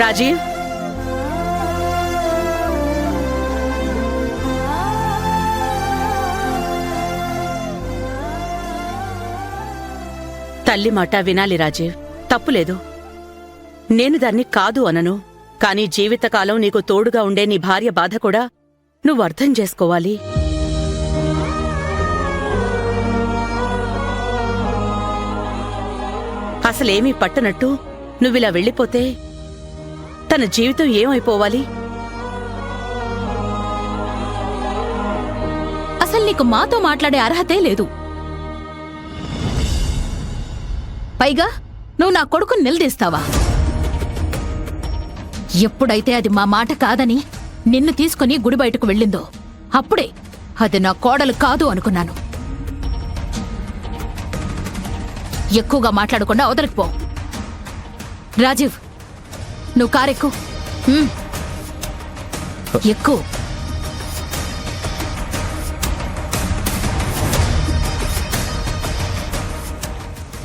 రాజీవ్, తల్లి మాట వినాలి రాజీవ్. తప్పులేదు, నేను దాన్ని కాదు అనను. కానీ జీవితకాలం నీకు తోడుగా ఉండే నీ భార్య బాధ కూడా నువ్వు అర్థం చేసుకోవాలి. అసలేమీ పట్టనట్టు నువ్విలా వెళ్ళిపోతే తన జీవితం ఏమైపోవాలి? అసలు నీకు మాతో మాట్లాడే అర్హతే లేదు. పైగా నువ్వు నా కొడుకుని నిలదీస్తావా? ఎప్పుడైతే అది మా మాట కాదని నిన్ను తీసుకుని గుడి బయటకు వెళ్ళిందో అప్పుడే అది నా కోడలు కాదు అనుకున్నాను. ఎక్కువగా మాట్లాడకుండా అవతలికి పో. రాజీవ్, నువ్వు కారెక్కు. ఎక్కువ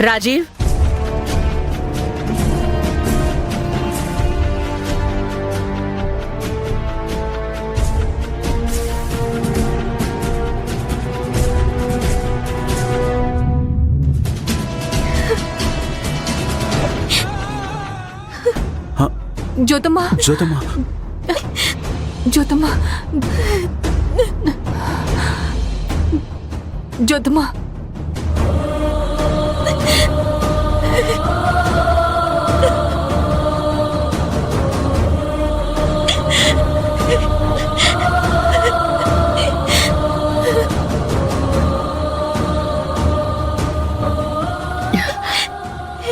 రాజీవ్, జ్యోతమ్మా, జ్యోతమ్మా, జ్యోతమ్మా, జ్యోతమ్మా,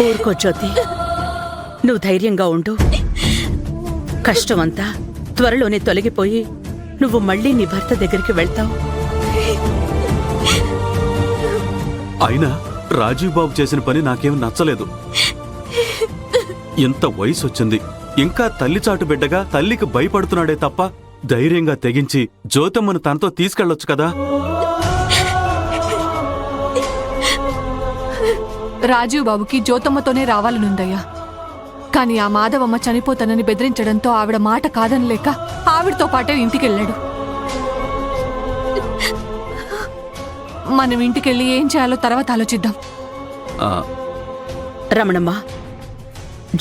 ఊరుకో జ్యోతి, నువ్వు ధైర్యంగా ఉండు. కష్టమంతా త్వరలోనే తొలగిపోయి నువ్వు మళ్ళీ నీ భర్త దగ్గరికి వెళ్తావు. అయినా రాజీవ్ బాబు చేసిన పని నాకేం నచ్చలేదు. ఎంత వయసు వచ్చింది, ఇంకా తల్లి చాటు బిడ్డగా తల్లికి భయపడుతున్నాడే తప్ప ధైర్యంగా తెగించి జ్యోతమ్మను తనతో తీసుకెళ్లొచ్చు కదా. రాజీవ్ బాబుకి జ్యోతమ్మతోనే రావాలనుందయ్యా. కానీ ఆ మాధవమ్మ చనిపోతానని బెదిరించడంతో ఆవిడ మాట కాదనలేక ఆవిడతో పాటే ఇంటికెళ్ళాడు. మనం ఇంటికెళ్ళి ఏం చేయాలో తర్వాత ఆలోచిద్దాం. రమణమ్మ,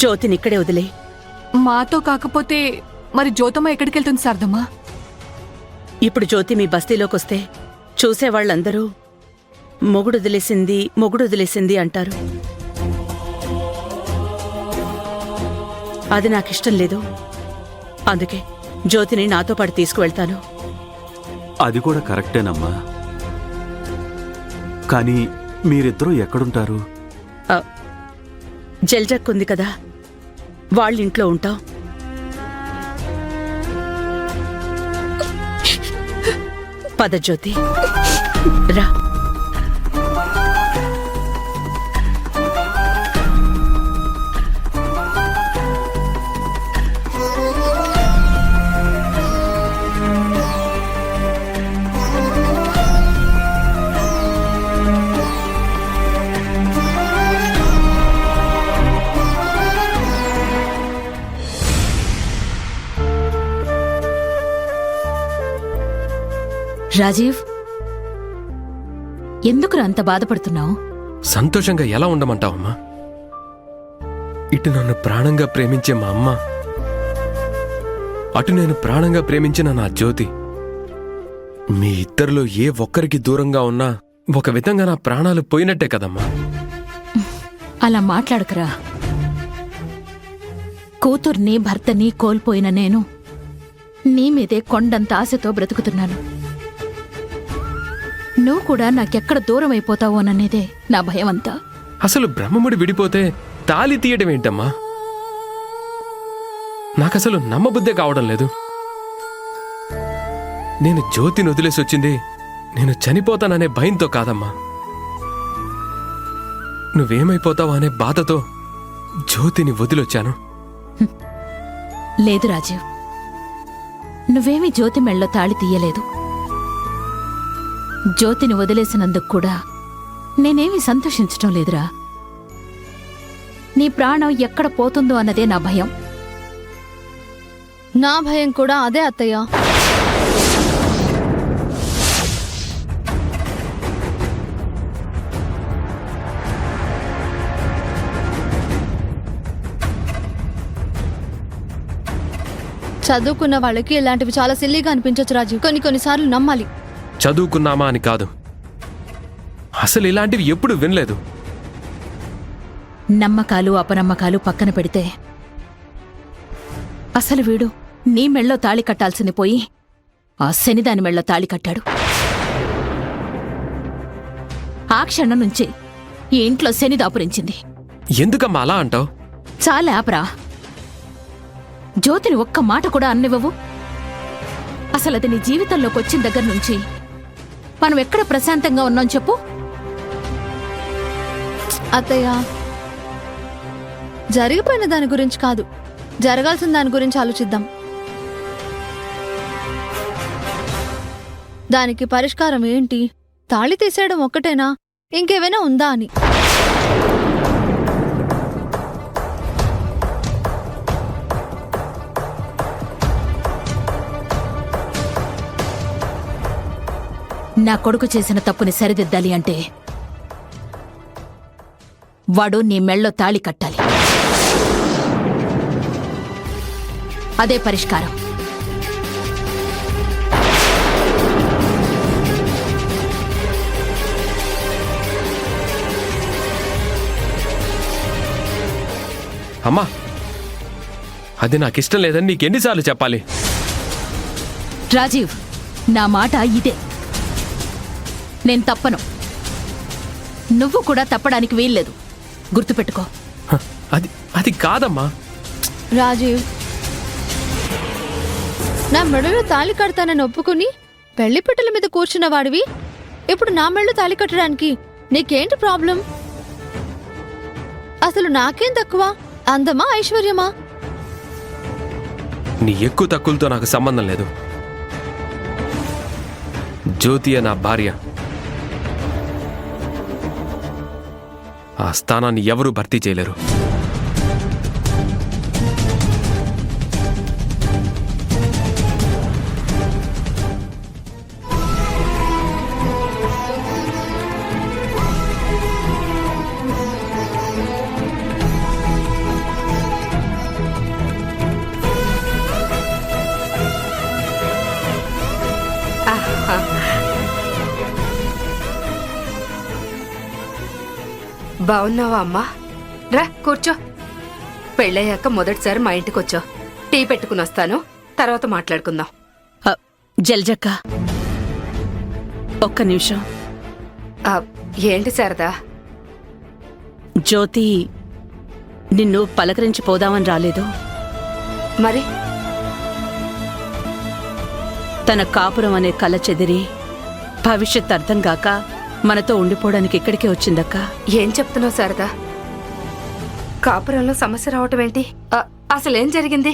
జ్యోతినిక్కడే వదిలే. మాతో కాకపోతే మరి జ్యోతమ్మ ఎక్కడికెళ్తుంది శారదమ్మా? ఇప్పుడు జ్యోతి మీ బస్తీలోకొస్తే చూసేవాళ్లందరూ మొగుడొదిలేసింది మొగుడొదిలేసింది అంటారు. అది నాకిష్టం లేదు. అందుకే జ్యోతిని నాతో పాటు తీసుకువెళ్తాను. అది కూడా కరెక్టేనమ్మా. కానీ మీరిద్దరూ ఎక్కడుంటారు? జల్జక్కుంది కదా, వాళ్ళింట్లో ఉంటాం. పద జ్యోతి, రా. రాజీవ్, ఎందుకు అంత బాధపడుతున్నావు? సంతోషంగా ఎలా ఉండమంటావమ్మా? ఇటు నన్ను ప్రాణంగా ప్రేమించే మా అమ్మ, అటు నేను ప్రాణంగా ప్రేమించిన నా జ్యోతి, మీ ఇద్దరిలో ఏ ఒక్కరికి దూరంగా ఉన్నా ఒక విధంగా నా ప్రాణాలు పోయినట్టే కదమ్మా. అలా మాట్లాడకరా. కూతుర్ని భర్తని కోల్పోయిన నేను నీ మీదే కొండంత ఆశతో బ్రతుకుతున్నాను. నువ్వు కూడా నాకెక్కడ దూరం అయిపోతావోననేదే నా భయమంతా. అసలు బ్రహ్మముడి విడిపోతే తాళి తీయడం ఏంటమ్మా? నాకసలు నమ్మబుద్ధే కావడం లేదు. నేను జ్యోతిని వదిలేసి వచ్చింది నేను చనిపోతాననే భయంతో కాదమ్మా. నువ్వేమైపోతావా అనే బాధతో జ్యోతిని వదిలొచ్చాను. లేదు రాజీవ్, నువ్వేమీ జ్యోతి మెళ్ళో తాళి తీయలేదు. జ్యోతిని వదిలేసినందుకు కూడా నేనేమీ సంతోషించటం లేదురా. నీ ప్రాణం ఎక్కడ పోతుందో అన్నదే నా భయం. నా భయం కూడా అదే అత్తయ్య. చదువుకున్న వాళ్ళకి ఇలాంటివి చాలా సిల్లీగా అనిపించవచ్చు రాజీవ్. కొన్నిసార్లు నమ్మాలి. చదువుకున్నామా అని కాదు, అసలు ఇలాంటివి ఎప్పుడు వినలేదు. నమ్మకాలు అపనమ్మకాలు పక్కన పెడితే అసలు వీడు నీ మెళ్ళో తాళి కట్టాల్సింది పోయి ఆ శనిదాని మెళ్ళో తాళి కట్టాడు. ఆ క్షణం నుంచి ఈ ఇంట్లో శని దాపురించింది. ఎందుకమ్మా అలా అంటావు? చాలా ఆపరా. జ్యోతిని ఒక్క మాట కూడా అన్నివ్వవు. అసలు అది నీ జీవితంలోకి వచ్చిన దగ్గర నుంచి మనం ఎక్కడ ప్రశాంతంగా ఉన్నాం చెప్పు? అత్తయ్య, జరిగిపోయిన దాని గురించి కాదు, జరగాల్సిన దాని గురించి ఆలోచిద్దాం. దానికి పరిష్కారం ఏంటి? తాళి తీసేయడం ఒక్కటేనా, ఇంకేమైనా ఉందా అని. నా కొడుకు చేసిన తప్పుని సరిదిద్దాలి అంటే వాడు నీ మెళ్ళో తాళి కట్టాలి. అదే పరిష్కారం. అమ్మా, అది నాకిష్టం లేదని నీకెన్నిసార్లు చెప్పాలి? రాజీవ్, నా మాట ఇదే. నేను తప్పను, నువ్వు కూడా తప్పడానికి వీల్లేదు. గుర్తుపెట్టుకో. హ, అది కాదమ్మా. రాజీవ్, నా మెడలో తాళి కడతానని ఒప్పుకుని పెళ్లిపిట్టల మీద కూర్చున్న వాడివి ఇప్పుడు నా మెడలో తాళి కట్టడానికి నీకేంటి ప్రాబ్లం? అసలు నాకేం తక్కువ, అందమా ఐశ్వర్యమా? నీ ఎక్కువ తక్కువలతో నాకు సంబంధం లేదు. జ్యోతియ నా భార్య. ఆ స్థానాన్ని ఎవరూ భర్తీ చేయలేరు. బావున్నావా అమ్మా? రా కూర్చో. పెళ్ళయ్యాక మొదటిసారి మా ఇంటికొచ్చా. టీ పెట్టుకుని వస్తాను, తర్వాత మాట్లాడుకుందాం. జల్జక్క, ఒక్క నిమిషం. ఏంటి శారదా? జ్యోతి నిన్ను పలకరించి పోదామని రాలేదు. మరి తన కాపురం అనే కల చెదిరి భవిష్యత్ అర్థం కాక మనతో ఉండిపోవడానికి ఇక్కడికే వచ్చిందక్క. ఏం చెప్తున్నావు శారదా? కాపురంలో సమస్య రావటం ఏంటి? అసలేం జరిగింది?